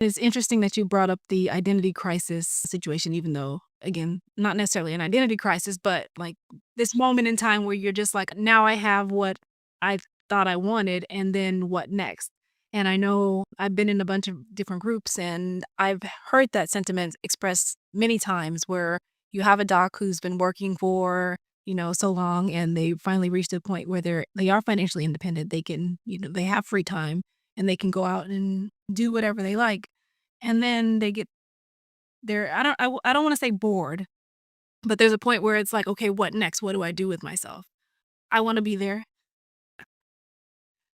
It's interesting that you brought up the identity crisis situation, even though, again, not necessarily an identity crisis, but like this moment in time where you're just like, now I have what I thought I wanted, and then what next? And I know I've been in a bunch of different groups and I've heard that sentiment expressed many times where you have a doc who's been working for, so long and they finally reached a point where they are financially independent. They can, they have free time and they can go out and do whatever they like. And then they get they're I don't wanna say bored, but there's a point where it's like, "Okay, what next? What do I do with myself?" I wanna be there.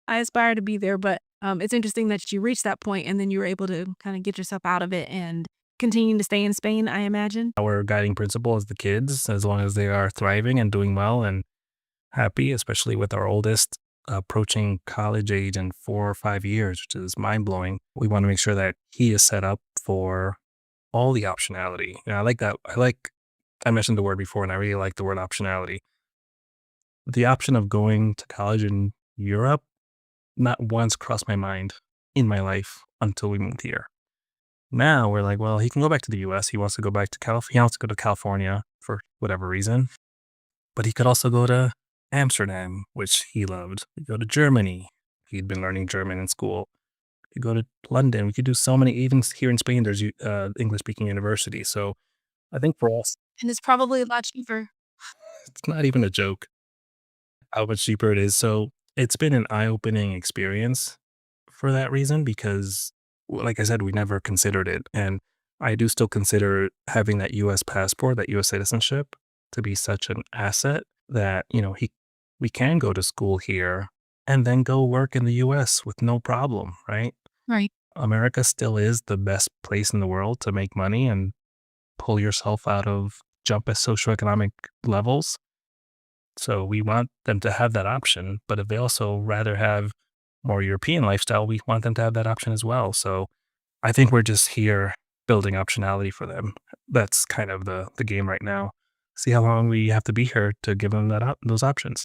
I aspire to be there, but, it's interesting that you reached that point and then you were able to kinda get yourself out of it and continue to stay in Spain, I imagine? Our guiding principle is the kids, as long as they are thriving and doing well and happy, especially with our oldest approaching college age in 4 or 5 years, which is mind blowing. We want to make sure that he is set up for all the optionality. I like that. I mentioned the word before and I really like the word optionality. The option of going to college in Europe not once crossed my mind in my life until we moved here. Now we're like, well, he can go back to the US. He wants to go back to He wants to go to California for whatever reason. But he could also go to Amsterdam, which he loved. He could go to Germany. He'd been learning German in school. He could go to London. We could do so many. Even here in Spain, there's English speaking universities. So I think for us, And it's probably a lot cheaper. it's not even a joke how much cheaper it is. So it's been an eye opening experience for that reason because, like I said, we never considered it. And I do still consider having that US passport, that US citizenship to be such an asset that, we can go to school here and then go work in the US with no problem, right? Right. America still is the best place in the world to make money and pull yourself out of jump as socioeconomic levels. So we want them to have that option. But if they also rather have more European lifestyle, we want them to have that option as well. So I think we're just here building optionality for them. That's kind of the game right now. See how long we have to be here to give them those options.